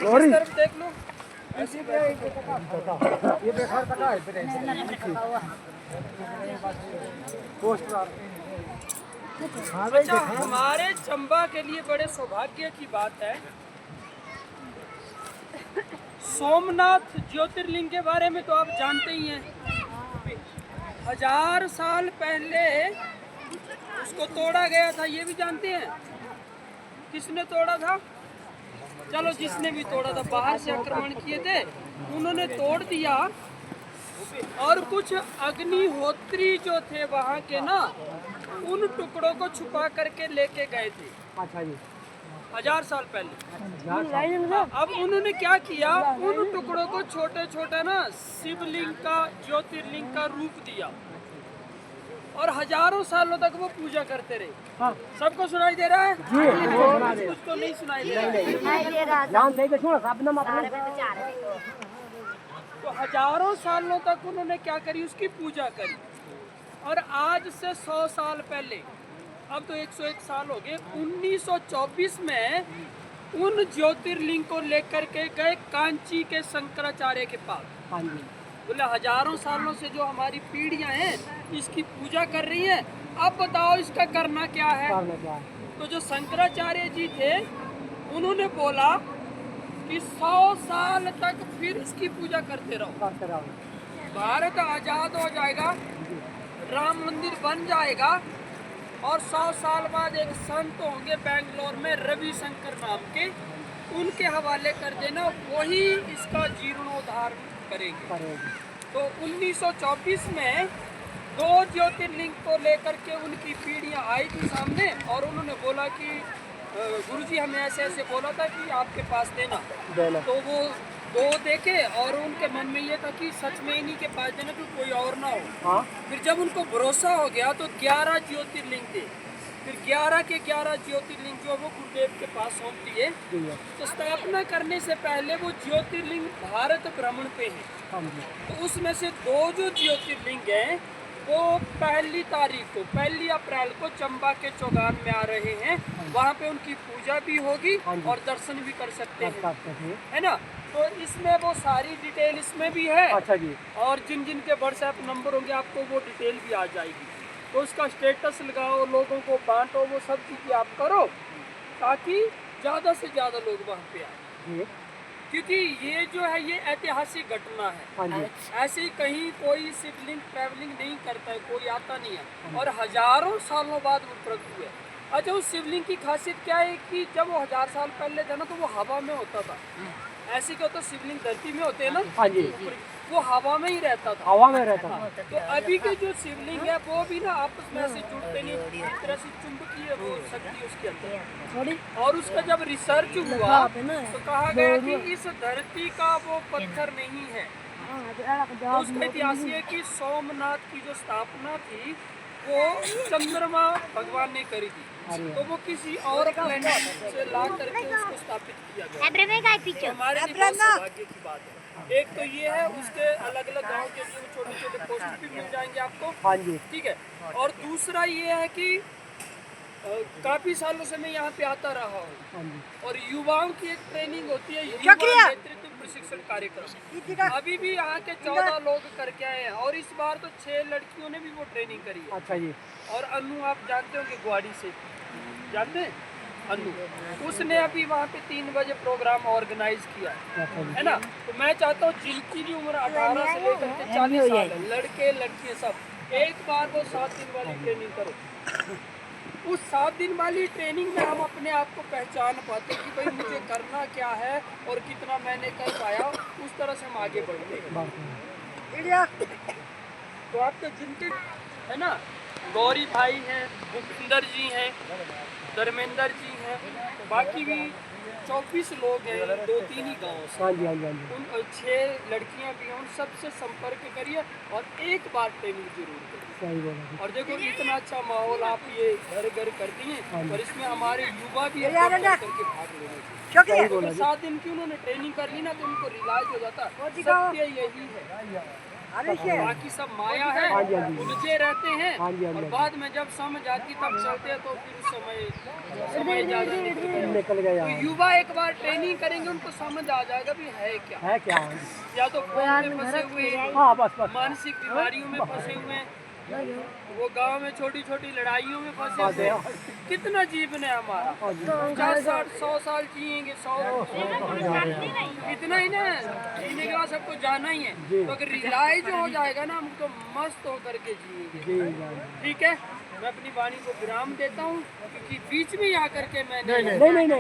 इस तरफ देख लो। अच्छा, हमारे चंबा के लिए बड़े सौभाग्य की बात है, सोमनाथ ज्योतिर्लिंग के बारे में तो आप जानते ही हैं। 1000 साल पहले उसको तोड़ा गया था, ये भी जानते हैं। किसने तोड़ा था? चलो, जिसने भी तोड़ा था, बाहर से आक्रमण किए थे, उन्होंने तोड़ दिया। और कुछ अग्निहोत्री जो थे वहाँ के ना, उन टुकड़ों को छुपा करके लेके गए थे। अच्छा जी। 1000 साल पहले। अब उन्होंने क्या किया, उन टुकड़ों को छोटे छोटे ना शिवलिंग का, ज्योतिर्लिंग का रूप दिया, और हजारों सालों तक वो पूजा करते रहे। हाँ। सबको सुनाई दे रहा है? कुछ तो नहीं सुनाई दे रहा है। तो हजारों सालों तक उन्होंने क्या करी, उसकी पूजा करी। और आज से 100 साल पहले, अब तो 101 साल हो गए, 1924 में उन ज्योतिर्लिंग को लेकर के गए कांची के शंकराचार्य के पास। बोले हजारों सालों से जो हमारी पीढ़ियां हैं इसकी पूजा कर रही हैं, अब बताओ इसका करना क्या है। तो जो शंकराचार्य जी थे, उन्होंने बोला कि 100 साल तक फिर इसकी पूजा करते रहो। भारत आजाद हो जाएगा, राम मंदिर बन जाएगा, और 100 साल बाद एक संत होंगे बेंगलोर में, रविशंकर नाम के, उनके हवाले कर देना, वही इसका जीर्णोद्धार करेंगे। तो 1924 में 2 ज्योतिर्लिंग को लेकर के उनकी पीढ़ियां आई थी सामने, और उन्होंने बोला कि गुरुजी हमें ऐसे ऐसे बोला था कि आपके पास देना। तो वो 2 देखे, और उनके मन में ये था कि सच में इन्हीं के पास देना, कि कोई और ना हो। फिर जब उनको भरोसा हो गया तो 11 ज्योतिर्लिंग थे। फिर 11 के 11 ज्योतिर्लिंग जो वो गुरुदेव के पास सौंप दिए। तो स्थापना करने से पहले वो ज्योतिर्लिंग भारत भ्रमण पे है। तो उसमें से 2 जो ज्योतिर्लिंग हैं वो 1 अप्रैल को चंबा के चौगान में आ रहे हैं। वहाँ पे उनकी पूजा भी होगी और दर्शन भी कर सकते हैं, है ना। तो इसमें वो सारी डिटेल इसमें भी है। अच्छा जी। और जिन जिन के व्हाट्सएप नंबर होंगे आपको वो डिटेल भी आ जाएगी। तो उसका स्टेटस लगाओ, लोगों को बांटो, वो सब चीज़ें आप करो, ताकि ज़्यादा से ज़्यादा लोग वहाँ पे आए। क्योंकि ये जो है ये ऐतिहासिक घटना है। ऐसे ही कहीं कोई शिवलिंग ट्रैवलिंग नहीं करता है, कोई आता नहीं है, और हजारों सालों बाद वो प्रकट हुआ। अच्छा, उस शिवलिंग की खासियत क्या है कि जब वो 1000 साल पहले था ना, तो वो हवा में होता था। ऐसे क्या होता, शिवलिंग धरती में होते हैं ना, वो हवा में ही रहता था। हवा में रहता था। तो अभी के जो शिवलिंग है वो भी ना आपस में ऐसे जुड़ते नहीं, एक तरह से चुंबकीय वो शक्ति उसके अंदर। और उसका जब रिसर्च हुआ तो कहा गया कि इस धरती का वो पत्थर नहीं है। तो उसका इतिहास ये है कि सोमनाथ की जो स्थापना थी वो चंद्रमा भगवान ने करी थी। तो वो किसी और प्लेनेट से ला करके उसको स्थापित किया गया। हमारे लिए बहुत सौभाग्य की बात है। एक तो ये है, उसके अलग अलग गांव के लिए छोटे छोटे पोस्टर भी मिल जाएंगे आपको। हाँ जी, ठीक है। और दूसरा ये है कि काफी सालों से मैं यहाँ पे आता रहा हूँ, और युवाओं की एक ट्रेनिंग होती है, युवा नेतृत्व प्रशिक्षण कार्यक्रम। अभी भी यहाँ के 14 लोग करके आए हैं, और इस बार तो 6 लड़कियों ने भी वो ट्रेनिंग करी है। अच्छा जी। और अनु आप जानते होंगे, ग्वाड़ी से जानते हैं अनु, उसने अभी वहाँ पे 3 बजे प्रोग्राम ऑर्गेनाइज किया है ना। तो मैं चाहता हूँ जिनकी भी उम्र 18 से लेकर के 40 साल है, लड़के लड़कियाँ सब, एक बार वो 7 दिन वाली ट्रेनिंग करो। उस 7 दिन वाली ट्रेनिंग में हम अपने आप को पहचान पाते कि भाई मुझे करना क्या है और कितना मैंने कर पाया, उस तरह से हम आगे बढ़ते हैं। तो आपके जिनके है ना, गौरी भाई हैं, भूपिंदर जी हैं, धर्मेंद्र जी हैं, बाकी भी 24 लोग हैं 2-3 ही गाँव से। उन 6 लड़कियां भी हैं, उन सबसे संपर्क करिए और एक बार ट्रेनिंग जरूर करिए। और देखो इतना अच्छा माहौल आप ये घर घर करती हैं, और इसमें हमारे युवा भी करके भाग लेंगे। तो 7 दिन की उन्होंने ट्रेनिंग कर ली ना, तो उनको रियलाइज हो जाता सत्य यही है। बाकी सब माया है, उलझे रहते हैं। और बाद में जब समझ आती तब चलते हैं, तो फिर समय ज्यादा निकल गया। तो युवा एक बार ट्रेनिंग करेंगे, उनको समझ आ जाएगा भी है क्या या तो फोन में फंसे हुए, मानसिक बीमारियों में फंसे हुए हैं, वो गांव में छोटी छोटी लड़ाइयों में फंसे हुए हैं। कितना जीवन है हमारा, 50 60 100 साल जिएंगे, 100 इतना ही ना, जीने के बाद सबको जाना ही है। तो अगर रियलाइज हो जाएगा ना, हम तो मस्त होकर के जिएंगे। ठीक है, मैं अपनी वाणी को विराम देता हूँ, क्योंकि बीच में ही आकर के मैंने नहीं